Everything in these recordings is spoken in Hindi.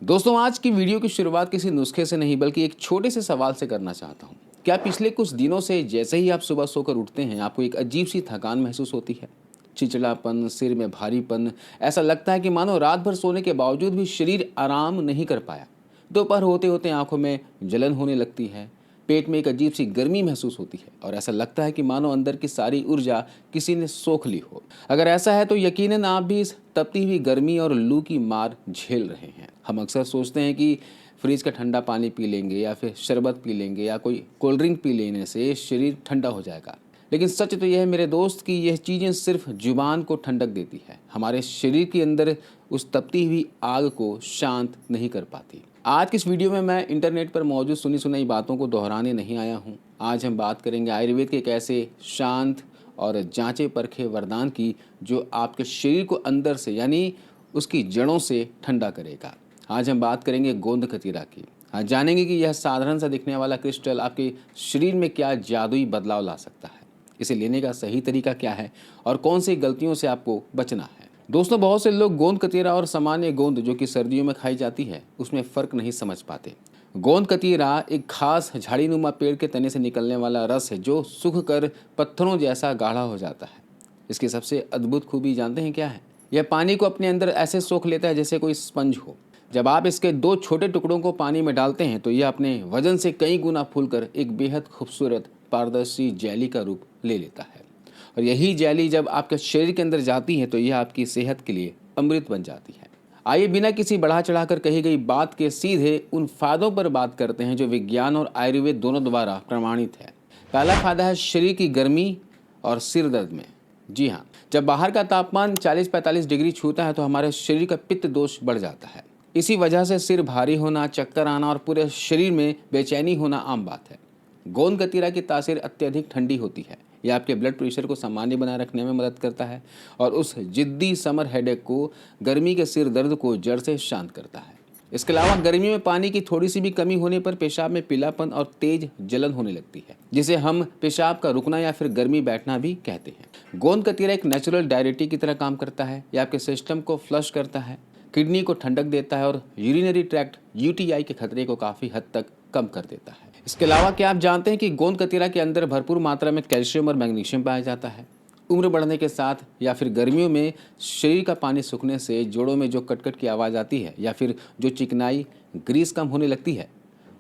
दोस्तों, आज की वीडियो की शुरुआत किसी नुस्खे से नहीं बल्कि एक छोटे से सवाल से करना चाहता हूँ। क्या पिछले कुछ दिनों से जैसे ही आप सुबह सोकर उठते हैं आपको एक अजीब सी थकान महसूस होती है? चिड़चिड़ापन, सिर में भारीपन, ऐसा लगता है कि मानो रात भर सोने के बावजूद भी शरीर आराम नहीं कर पाया। दोपहर होते होते आंखों में जलन होने लगती है, पेट में एक अजीब सी गर्मी महसूस होती है और ऐसा लगता है कि मानो अंदर की सारी ऊर्जा किसी ने सोख ली हो। अगर ऐसा है तो यकीनन आप भी इस तपती हुई गर्मी और लू की मार झेल रहे हैं। हम अक्सर सोचते हैं कि फ्रिज का ठंडा पानी पी लेंगे या फिर शरबत पी लेंगे या कोई कोल्ड ड्रिंक पी लेने से शरीर ठंडा हो जाएगा। लेकिन सच तो यह है मेरे दोस्त कि यह चीज़ें सिर्फ जुबान को ठंडक देती है, हमारे शरीर के अंदर उस तपती हुई आग को शांत नहीं कर पाती। आज की इस वीडियो में मैं इंटरनेट पर मौजूद सुनी सुनाई बातों को दोहराने नहीं आया हूँ। आज हम बात करेंगे आयुर्वेद के एक ऐसे शांत और जांचे परखे वरदान की जो आपके शरीर को अंदर से यानी उसकी जड़ों से ठंडा करेगा। आज हम बात करेंगे गोंद कतीरा की। आज जानेंगे कि यह साधारण सा दिखने वाला क्रिस्टल आपके शरीर में क्या जादुई बदलाव ला सकता है, इसे लेने का सही तरीका क्या है और कौन सी गलतियों से आपको बचना है। दोस्तों, बहुत से लोग गोंद कतीरा और सामान्य गोंद जो कि सर्दियों में खाई जाती है उसमें फ़र्क नहीं समझ पाते। गोंद कतीरा एक खास झाड़ीनुमा पेड़ के तने से निकलने वाला रस है जो सूख कर पत्थरों जैसा गाढ़ा हो जाता है। इसकी सबसे अद्भुत खूबी जानते हैं क्या है? यह पानी को अपने अंदर ऐसे सोख लेता है जैसे कोई स्पंज हो। जब आप इसके दो छोटे टुकड़ों को पानी में डालते हैं तो यह अपने वजन से कई गुना फूलकर एक बेहद खूबसूरत पारदर्शी जेली का रूप ले लेता है। और यही जेली जब आपके शरीर के अंदर जाती है तो यह आपकी सेहत के लिए अमृत बन जाती है। आइए बिना किसी बढ़ा चढ़ाकर कही गई बात के सीधे उन फायदों पर बात करते हैं जो विज्ञान और आयुर्वेद दोनों द्वारा प्रमाणित है। पहला फायदा है शरीर की गर्मी और सिर दर्द में। जी हाँ, जब बाहर का तापमान 40-45 डिग्री छूता है तो हमारे शरीर का पित्त दोष बढ़ जाता है। इसी वजह से सिर भारी होना, चक्कर आना और पूरे शरीर में बेचैनी होना आम बात है। गोंद कतीरा की तासीर अत्यधिक ठंडी होती है। यह आपके ब्लड प्रेशर को सामान्य बनाए रखने में मदद करता है और उस जिद्दी समर हेडेक को, गर्मी के सिर दर्द को जड़ से शांत करता है। इसके अलावा गर्मी में पानी की थोड़ी सी भी कमी होने पर पेशाब में पीलापन और तेज जलन होने लगती है, जिसे हम पेशाब का रुकना या फिर गर्मी बैठना भी कहते हैं। गोंद कतीरा एक नेचुरल डायरेटिक की तरह काम करता है। यह आपके सिस्टम को फ्लश करता है, किडनी को ठंडक देता है और यूरिनरी ट्रैक्ट यूटीआई के खतरे को काफ़ी हद तक कम कर देता है। इसके अलावा क्या आप जानते हैं कि गोंद कतीरा के अंदर भरपूर मात्रा में कैल्शियम और मैग्नीशियम पाया जाता है। उम्र बढ़ने के साथ या फिर गर्मियों में शरीर का पानी सूखने से जोड़ों में जो कटकट की आवाज़ आती है या फिर जो चिकनाई ग्रीस कम होने लगती है,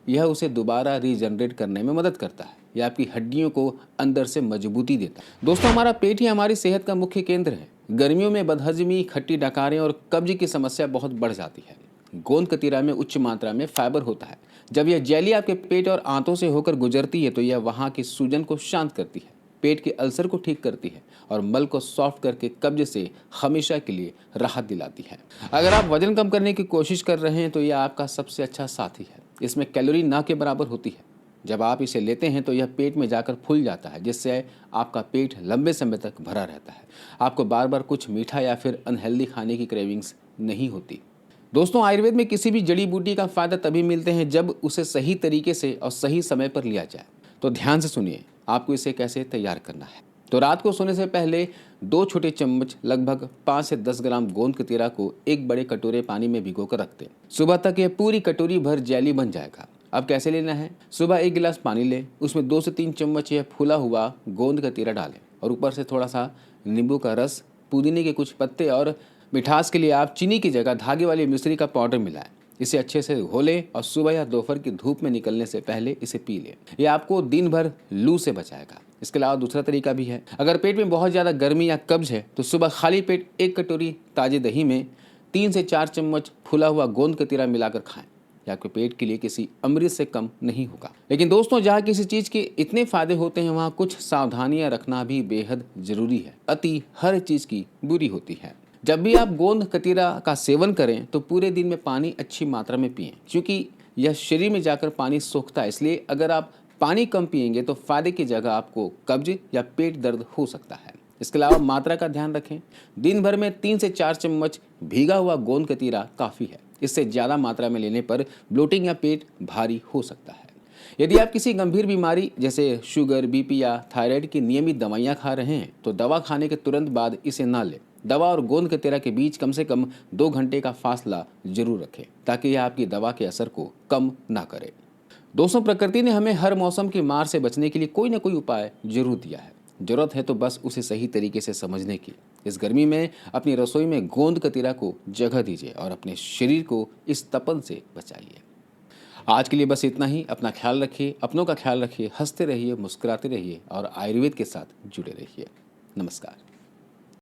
यह उसे दोबारा रीजनरेट करने में मदद करता है। यह आपकी हड्डियों को अंदर से मजबूती देता है। दोस्तों, हमारा पेट ही हमारी सेहत का मुख्य केंद्र है। गर्मियों में बदहजमी, खट्टी डकारें और कब्ज की समस्या बहुत बढ़ जाती है। गोंद कतीरा में उच्च मात्रा में फाइबर होता है। जब यह जेली आपके पेट और आंतों से होकर गुजरती है तो यह वहाँ की सूजन को शांत करती है, पेट के अल्सर को ठीक करती है और मल को सॉफ्ट करके कब्ज से हमेशा के लिए राहत दिलाती है। अगर आप वजन कम करने की कोशिश कर रहे हैं तो यह आपका सबसे अच्छा साथी है। इसमें कैलोरी ना के बराबर होती है। जब आप इसे लेते हैं तो यह पेट में जाकर फूल जाता है, जिससे आपका पेट लंबे समय तक भरा रहता है। आपको बार बार कुछ मीठा या फिर अनहेल्दी खाने की क्रेविंग्स नहीं होती। दोस्तों, आयुर्वेद में किसी भी जड़ी बूटी का फ़ायदा तभी मिलते हैं जब उसे सही तरीके से और सही समय पर लिया जाए। तो ध्यान से सुनिए आपको इसे कैसे तैयार करना है। तो रात को सोने से पहले 2 छोटे चम्मच लगभग 5 से 10 ग्राम गोंद कतीरा को एक बड़े कटोरे पानी में भिगो कर रख दें। सुबह तक यह पूरी कटोरी भर जेली बन जाएगा। अब कैसे लेना है? सुबह 1 गिलास पानी लें, उसमें 2 से 3 चम्मच यह फूला हुआ गोंद कतीरा डालें और ऊपर से थोड़ा सा नींबू का रस, पुदीने के कुछ पत्ते और मिठास के लिए आप चीनी की जगह धागे वाली मिश्री का पाउडर मिलाएं। इसे अच्छे से घोलें और सुबह या दोपहर की धूप में निकलने से पहले इसे पी लें। यह आपको दिन भर लू से बचाएगा। इसके अलावा दूसरा तरीका भी है। अगर पेट में बहुत ज़्यादा गर्मी या कब्ज है तो सुबह खाली पेट 1 कटोरी ताज़े दही में 3 से 4 चम्मच फूला हुआ गोंद कतीरा मिलाकर खाएं। यह आपके पेट के लिए किसी अमृत से कम नहीं होगा। लेकिन दोस्तों, जहाँ किसी चीज़ के इतने फायदे होते हैं वहाँ कुछ सावधानियाँ रखना भी बेहद ज़रूरी है। अति हर चीज़ की बुरी होती है। जब भी आप गोंद कतीरा का सेवन करें तो पूरे दिन में पानी अच्छी मात्रा में पिएं, क्योंकि यह शरीर में जाकर पानी सोखता है। इसलिए अगर आप पानी कम पिएंगे तो फायदे की जगह आपको कब्ज या पेट दर्द हो सकता है। इसके अलावा मात्रा का ध्यान रखें। दिन भर में 3 से 4 चम्मच भीगा हुआ गोंद कतीरा काफ़ी है। इससे ज़्यादा मात्रा में लेने पर ब्लोटिंग या पेट भारी हो सकता है। यदि आप किसी गंभीर बीमारी जैसे शुगर, बीपी या थायराइड की नियमित दवाइयाँ खा रहे हैं तो दवा खाने के तुरंत बाद इसे ना लें। दवा और गोंद कतीरा के बीच कम से कम 2 घंटे का फासला जरूर रखें ताकि यह आपकी दवा के असर को कम ना करे। दोस्तों, प्रकृति ने हमें हर मौसम की मार से बचने के लिए कोई ना कोई उपाय जरूर दिया है। जरूरत है तो बस उसे सही तरीके से समझने की। इस गर्मी में अपनी रसोई में गोंद कतीरा को जगह दीजिए और अपने शरीर को इस तपन से बचाइए। आज के लिए बस इतना ही। अपना ख्याल रखिए, अपनों का ख्याल रखिए, हंसते रहिए, मुस्कुराते रहिए और आयुर्वेद के साथ जुड़े रहिए। नमस्कार।